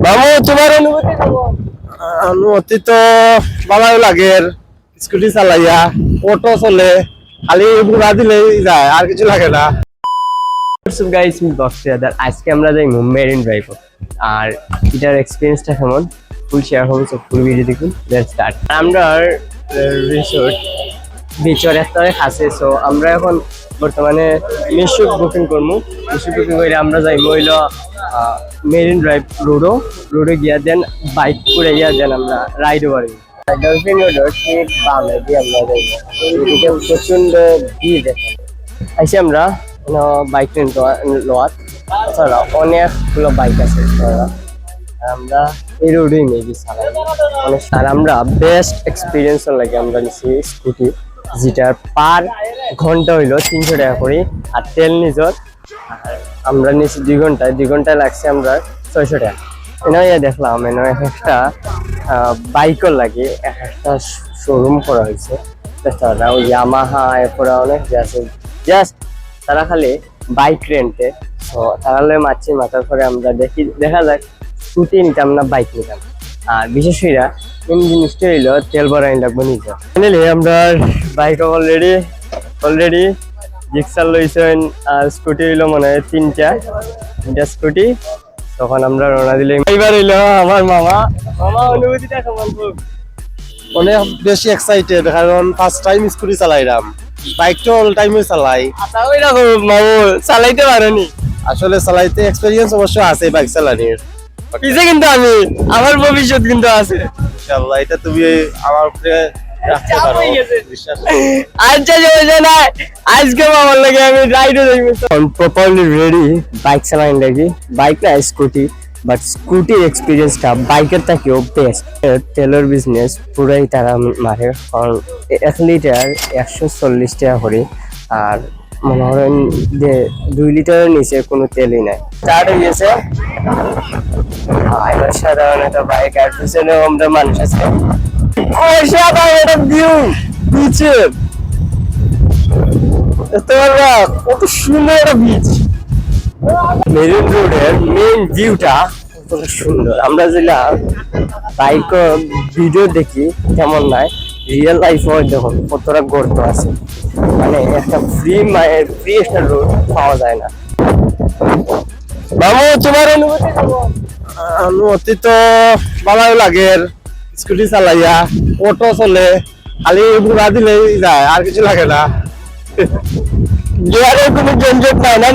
মামু তোমার অনুভূতি কেমন? অনুভূতি তো ভালো লাগে। স্কুটি চালাইয়া অটো চলে, খালি ঘুরা দিলেই যায়, আর কিছু লাগে না। গাইস আমি বক্সিয়াদার আজকে আমরা যাই মেরিন ড্রাইভ আর এটার এক্সপেরিয়েন্সটা কেমন ফুল শেয়ার হবে, সো ফুল ভিডিও দেখুন। Let's start. আমরা রিসোর্ট বিচর একটা আছে, সো আমরা এখন বর্তমানে মিশুক বুকিং করবো। মিশুক বুকিং করে আমরা যাই মহিলা মেরিন ড্রাইভ রোডে গিয়া দেন বাইক করে গিয়া দেন আমরা রাইড ওভারে ডলফিন রোড ঠিক বামে দিয়ে আমরা যাই। এদিকে প্রচন্ড ভিড় দেখেন। আইসি আমরা বাইক রেন্ট লওয়াত তাছাড়া অনেকগুলো বাইক আছে। আমরা এই রোডেই মেবি চালাই অনেক। আর আমরা বেস্ট এক্সপিরিয়েন্স লাগে আমরা নিচ্ছি স্কুটি, যেটার পার ঘন্টা হইলো 300 টাকা করে, আর তেল নিজর। আর আমরা নিচ্ছি 2 ঘন্টায় লাগছে আমরা 600 টাকা। এনে দেখলাম এনে একটা বাইকও লাগে, একটা শোরুম করা হয়েছে। তাছাড়া ওই ইয়ামাহা এরপরে অনেক আছে, জাস্ট তারা খালি বাইক রেন্টে। তো তারা মারছি মাথার পরে আমরা দেখা যাক স্কুটি নিতাম না বাইক নিতাম। আর বিশেষ করে মেন জিনিসটা হইলো তেল ভরাই লাগবো নিজে। ফাইনালি আমরা বাইক অলরেডি জিক্সার লইছেন, আর স্কুটি হইলো মনে হয় 3টা স্কুটি। তখন আমরা রওনা দিলে এবার হইলো আমার মামা অনুভূতিটা কেমন? অনেক বেশি এক্সাইটেড, কারণ ফার্স্ট টাইম স্কুটি চালাইলাম। বাইকটা অল টাইমে চালাই। আচ্ছা ওই রকম মামু চালাইতে পারোনি? আসলে চালাইতে এক্সপেরিয়েন্স অবশ্য আছে বাইক চালানোর। পিছে কিন্তু আমার ভবিষ্যৎ কিন্তু আছে ইনশাআল্লাহ, এটা তুমি আমার উপরে রাখতে পারো বিশ্বাস। আচ্ছা সমস্যা নাই, আজকে আমার লাগে আমি রাইডে যাইবো। প্রপারলি রেডি বাইক চালাইন লাগি, বাইক না স্কুটি, বাট স্কুটির এক্সপিরিয়েন্সটা বাইকের থেকেও বেস্ট। তেলের বিজনেস পুরাই তারা মারে, কারণ 1 লিটার 140 টাকা করে। আর মনে করেন যে 2 লিটারের নিচে কোনো তেলই নাই। স্টার্ট হয়ে গেছে এবার সাধারণ একটা বাইক, আর পিছনেও আমরা মানুষ আছে। কত সুন্দর একটা বিচ, মেরিন রোডের মেইন ভিউটা কত সুন্দর। আমরা যেটা বাইক ভিডিও দেখি তেমন নাই, রিয়েল লাইফও দেখুন কতটা গর্ত আছে। মানে একটা ফ্রি একটা রোড পাওয়া যায় না। মামু তোমার অনুভূতি কেমন? অনুভূতি তো ভালো লাগে। স্কুটি চালাইয়া অটো চলে, খালি ঘুরা দিলেই যায়, আর কিছু লাগে না। গিয়ারের কোনো ঝঞ্ঝট নাই না?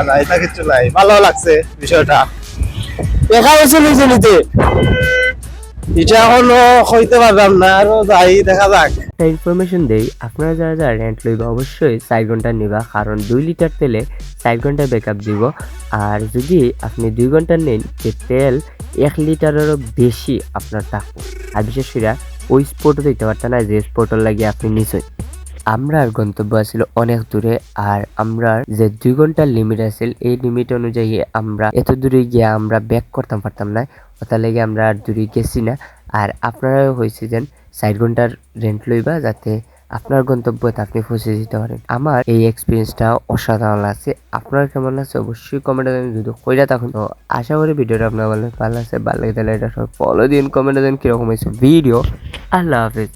না, এটা কিছু নাই, ভালো লাগছে বিষয়টা। দেখা হয়েছে নিচে নিতে, এটা এখনো হইতে পারলাম না, আরো যাই দেখা যাক। ইনফরমেশন দেই, আপনারা যারা রেন্ট লইবা অবশ্যই 4 ঘন্টা নিবা, কারণ 2 লিটার তেলে 4 ঘন্টা ব্যাকআপ দিব। আর যদি আপনি 2 ঘন্টা নেন, যে তেল 1 লিটারেরও বেশি আপনার থাকবো। আর বিশেষ করে ওই স্পটও দিতে পারতেন না যে স্পটর লাগিয়ে আপনি নিশ্চয়। আমরার গন্তব্য আছিল অনেক দূরে, আর আমরা যে 2 ঘন্টার লিমিট আছিল, এই লিমিট অনুযায়ী আমরা এত দূরে গিয়ে আমরা ব্যাক করতাম পারতাম না, ওটা লেগে আমরা আর দূরে গেছি না। আর আপনারা হয়েছে যেন 4 ঘন্টার রেন্ট লইবা, যাতে আপনার গন্তব্যতে আপনি পৌঁছে দিতে পারেন। আমার এই এক্সপিরিয়েন্সটা অসাধারণ লাগছে। আপনার কেমন লাগছে অবশ্যই কমেন্টে দেন, যদি কইরা তখন। তো আশা করি ভিডিওটা আপনার ভালো লাগছে। ভালো লাগে তাহলে এটা সব ফলো দিন, কমেন্টে দেন কিরকম হয়েছে ভিডিও। আল্লাহ হাফেজ।